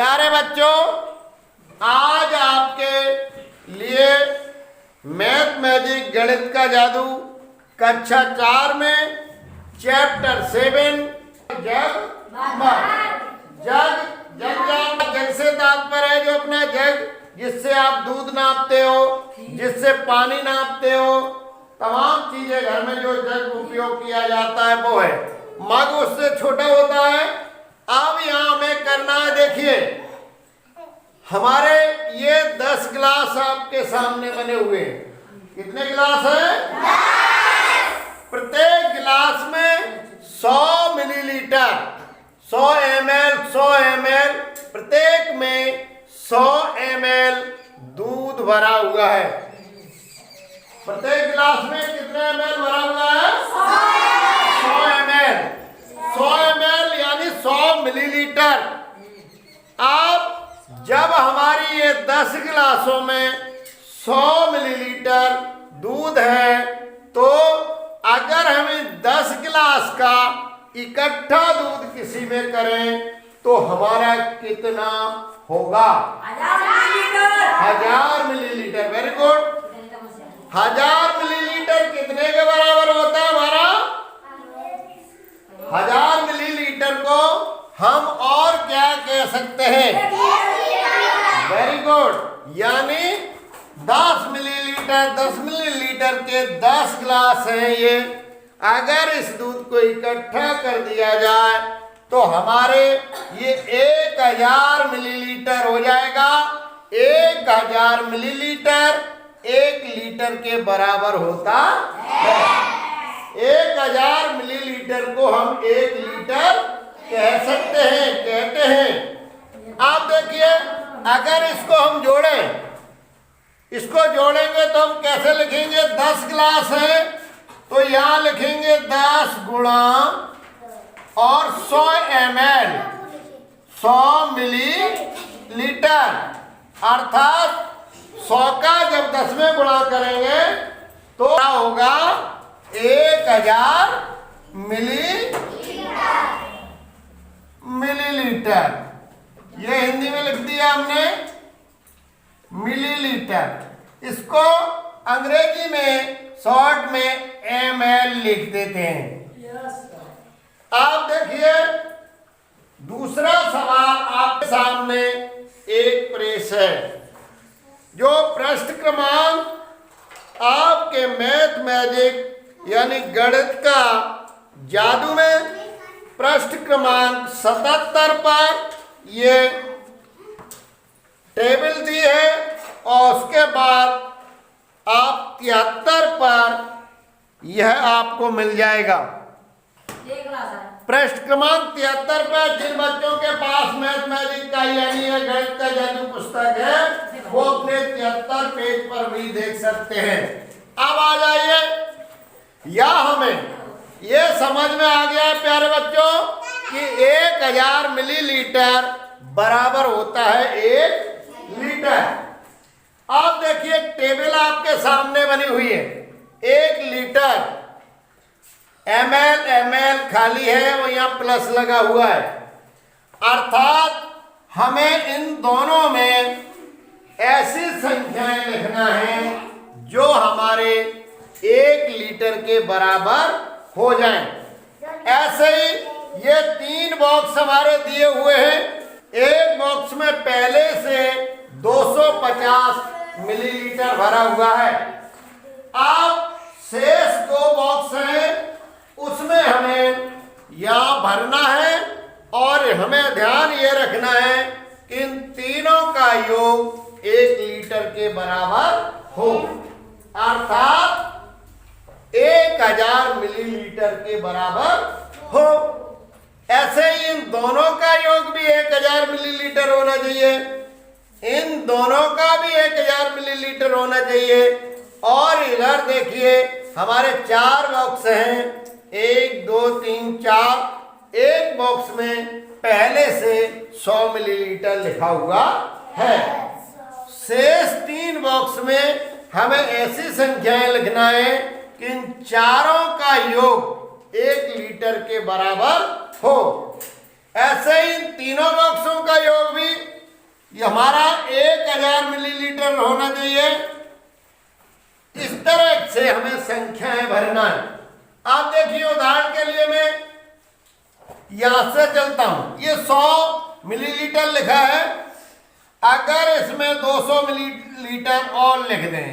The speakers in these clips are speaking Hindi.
प्यारे बच्चों, आज आपके लिए मैथ मैजिक गणित का जादू कक्षा 4 में चैप्टर 7 जग जग से तात्पर्य है जो अपना जग जिससे आप दूध नापते हो, जिससे पानी नापते हो, तमाम चीजें घर में जो जग उपयोग किया जाता है वो है। मग उससे छोटा होता है। अब यहाँ हमें करना है, देखिए हमारे ये 10 गिलास आपके सामने बने हुए हैं। कितने गिलास हैं? 10। प्रत्येक गिलास में 100 मिलीलीटर 100 ml प्रत्येक में 100 ml दूध भरा हुआ है। प्रत्येक गिलास में कितने ml भरा हुआ है? 100 ml यानी 100 मिलीलीटर। अब जब हमारी ये 10 गिलासों में 100 मिलीलीटर दूध है तो अगर हम 10 गिलास का इकट्ठा दूध किसी में करें तो हमारा कितना होगा? 1000 मिलीलीटर। Very good. 1000 मिलीलीटर कितने के बराबर होता है? हमारा 1000 मिलीलीटर को हम और क्या कह सकते हैं? Very good. यानी 10 मिलीलीटर के 10 गिलास हैं ये। अगर इस दूध को इकट्ठा कर दिया जाए तो हमारे ये 1000 मिलीलीटर हो जाएगा। 1000 मिलीलीटर 1 लीटर के बराबर होता है। 1000 मिलीलीटर को हम 1 लीटर कह सकते हैं, कहते हैं। आप देखिए, अगर इसको हम जोड़ें, इसको जोड़ेंगे तो हम कैसे लिखेंगे? 10 गिलास है तो यहाँ लिखेंगे 10 गुणा और 100 ml 100 मिलीलीटर, अर्थात 100 का जब 10 में गुणा करेंगे तो क्या होगा? 1000 मिलीलीटर। ये हिंदी में लिख दिया हमने मिलीलीटर। इसको अंग्रेजी में शॉर्ट में ml लिख देते हैं। आप देखिए, दूसरा सवाल आपके सामने एक प्रेस है। जो पृष्ठ क्रमांक आपके मैथ मैजिक यानी गणित का जादू में पृष्ठ क्रमांक 77 पर ये टेबल दी है और उसके बाद आप 73 पर यह आपको मिल जाएगा। पृष्ठ क्रमांक 73 पर जिन बच्चों के पास मैथ मैजिक का यानी गणित का जादू पुस्तक है वो अपने 73 पेज पर भी देख सकते हैं। अब आ जाइए, या हमें ये समझ में आ गया है प्यारे बच्चों कि 1000 मिलीलीटर बराबर होता है 1 लीटर। अब देखिए, टेबल आपके सामने बनी हुई है। 1 लीटर ml खाली है, वो यहाँ प्लस लगा हुआ है, अर्थात हमें इन दोनों में ऐसी संख्याएं लिखना है जो हमारे 1 लीटर के बराबर हो जाएं। ऐसे ही ये 3 बॉक्स हमारे दिए हुए हैं। एक बॉक्स में पहले से 250 मिलीलीटर भरा हुआ है। अब शेष 2 बॉक्स हैं, उसमें हमें यहाँ भरना है और हमें ध्यान ये रखना है कि इन तीनों का योग 1 लीटर के बराबर हो, अर्थात 1000 मिलीलीटर के बराबर हो। ऐसे ही इन दोनों का योग भी 1000 मिलीलीटर होना चाहिए, इन दोनों का भी 1000 मिलीलीटर होना चाहिए। और इधर देखिए, हमारे 4 बॉक्स हैं, 1 2 3 4। एक बॉक्स में पहले से 100 मिलीलीटर लिखा हुआ है। शेष 3 बॉक्स में हमें ऐसी संख्याएं लिखना है कि इन चारों का योग 1 लीटर के बराबर हो। ऐसे ही इन तीनों बॉक्सों का योग भी ये हमारा 1000 मिलीलीटर होना चाहिए। इस तरह से हमें संख्याएं भरना है। आप देखिए उदाहरण के लिए मैं यहां से चलता हूं, ये 100 मिलीलीटर लिखा है। अगर इसमें 200 मिलीलीटर और लिख दें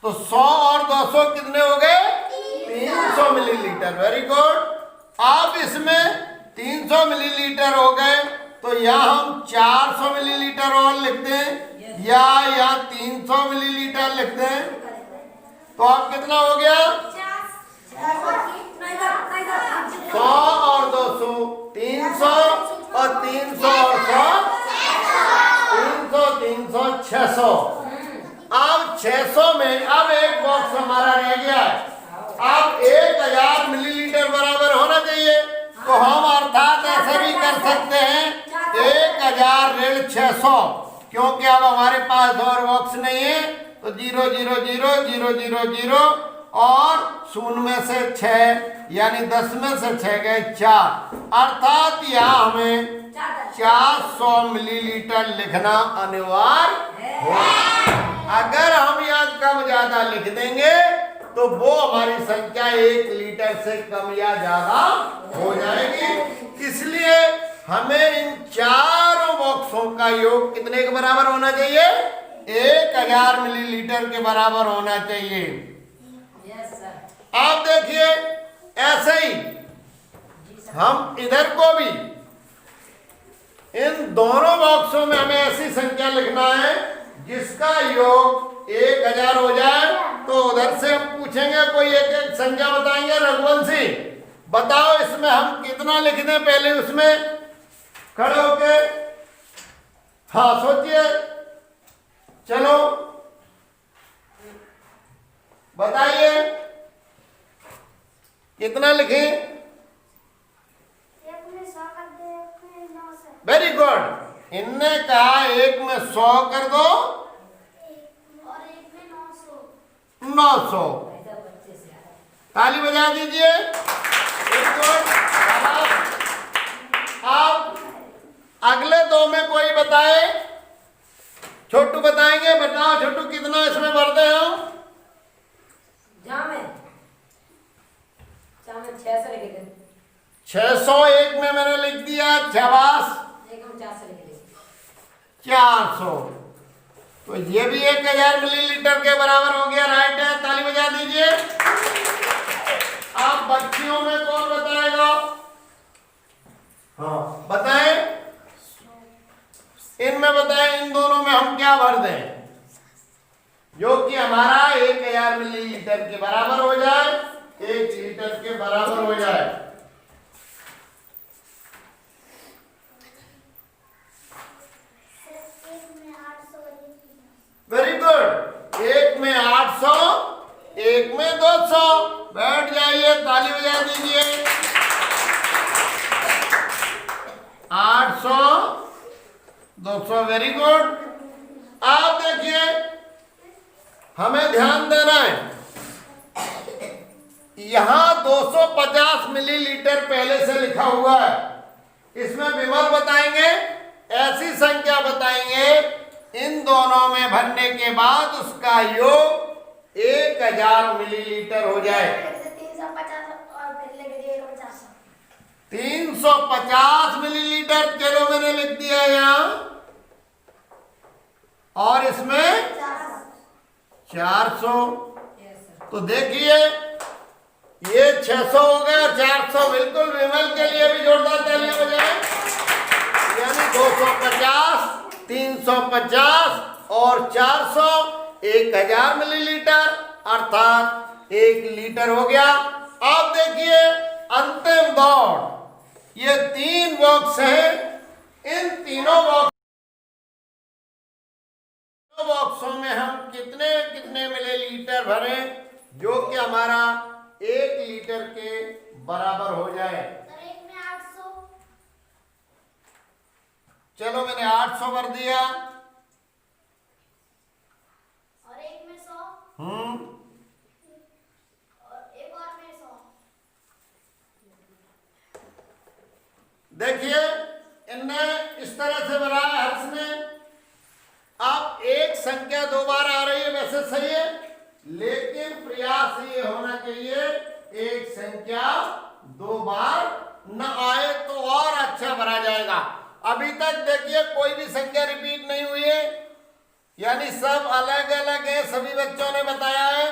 तो 100 और 200 कितने हो गए? 300 मिलीलीटर। Very good. अब इसमें 300 मिलीलीटर हो गए तो यहाँ हम 400 मिलीलीटर और लिखते हैं या 300 मिलीलीटर लिखते हैं तो अब कितना हो गया? 100 और 200 300 और 300 और 100 300 600। अब 600 में अब एक बॉक्स हमारा रह गया है। अब 1000 मिलीलीटर बराबर होना चाहिए तो हम अर्थात ऐसे भी कर सकते हैं 1000 ऋण 600, क्योंकि अब हमारे पास और बॉक्स नहीं है तो 0 0 0 0 0 0 और 0 में से 6 यानी 10 में से 6 गए 4, अर्थात यहाँ हमें 400 मिलीलीटर लिखना अनिवार्य है। अगर हम यहाँ कम ज्यादा लिख देंगे तो वो हमारी संख्या 1 लीटर से कम या ज्यादा हो जाएगी। इसलिए हमें इन चारों बॉक्सों का योग कितने के बराबर होना चाहिए? 1000 मिलीलीटर के बराबर होना चाहिए। आप देखिए ऐसे ही हम इधर को भी इन दोनों बॉक्सों में हमें ऐसी संख्या लिखना है जिसका योग 1000 हो जाए। तो उधर से हम पूछेंगे, कोई एक एक संख्या बताएंगे। रघुवंशी बताओ इसमें हम कितना लिख दें? पहले उसमें खड़े होके हाँ सोचिए, चलो बताइए कितना लिखें? Very good. इनने कहा एक में 100 कर दो और एक में 900। ताली बजा दीजिए। Very good. अब अगले दो में कोई बताए? छोटू बताएंगे। बताओ छोटू कितना इसमें भरते हो? 600 एक में मैंने लिख दिया। शाबाश। 400 तो ये भी 1000 मिलीलीटर के बराबर हो गया। राइट है, ताली बजा दीजिए। आप बच्चियों में कौन बताएगा? हाँ बताएं, इनमें बताएं, इन दोनों में हम क्या भर दें जो कि हमारा 1000 मिलीलीटर के बराबर हो जाए, 1 लीटर के बराबर हो जाए। Very good. एक में 800, एक में 200। बैठ जाइए, ताली बजा दीजिए। 800 200। Very good. आप देखिए हमें ध्यान देना है, यहां 250 मिलीलीटर पहले से लिखा हुआ है। इसमें विमल बताएंगे, ऐसी संख्या बताएंगे इन दोनों में भरने के बाद उसका योग 1000 मिलीलीटर हो जाए। 350 मिलीलीटर चलो मैंने लिख दिया यहां, और इसमें 400। तो देखिए ये 600 हो गया, 400 बिल्कुल विमल के लिए भी जोरदार तालियां बजाएं। यानी 250, 350 और 400, 1000 मिलीलीटर अर्थात 1 लीटर हो गया। अब देखिए अंतिम दौड़, ये 3 बॉक्स हैं। इन तीनों बॉक्सों में हम कितने कितने मिलीलीटर भरें जो कि हमारा 1 लीटर के बराबर हो जाए? एक में 800। चलो मैंने 800 भर दिया। और एक में 100। और एक और में 100। देखिए इनने इस तरह से बनाया हर्ष ने। अब एक संख्या 2 बार आ रही है, वैसे सही है, लेकिन प्रयास ये होना चाहिए एक संख्या 2 बार न आए तो और अच्छा भरा जाएगा। अभी तक देखिए कोई भी संख्या रिपीट नहीं हुई है, यानी सब अलग अलग है, सभी बच्चों ने बताया है।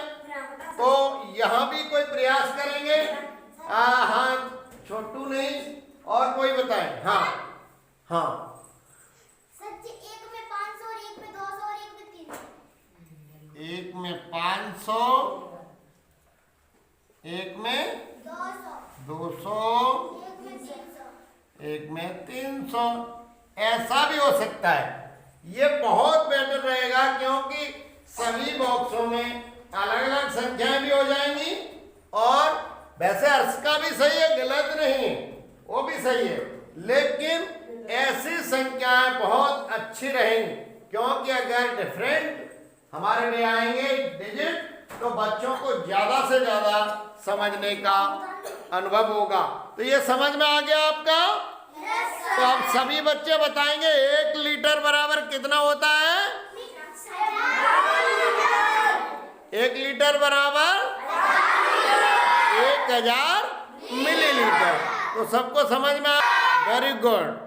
तो यहां भी कोई प्रयास करेंगे? हाँ, छोटू नहीं, और कोई बताए? हाँ हाँ, सच एक में 500 और एक में 200 और एक में 300। एक में 500, एक में 200 200, एक में 300। एक में 300, ऐसा भी हो सकता है। ये बहुत बेटर रहेगा क्योंकि सभी बॉक्सों में अलग अलग संख्याएं भी हो जाएंगी, और वैसे अर्थ का भी सही है, गलत नहीं, वो भी सही है, लेकिन ऐसी संख्याएं बहुत अच्छी रहेंगी क्योंकि अगर डिफरेंट हमारे लिए आएंगे डिजिट तो बच्चों को ज्यादा से ज्यादा समझने का अनुभव होगा। तो ये समझ में आ गया आपका? तो अब सभी बच्चे बताएंगे 1 लीटर बराबर कितना होता है? 1 लीटर बराबर 1000 मिलीलीटर। तो सबको समझ में आ? Very good.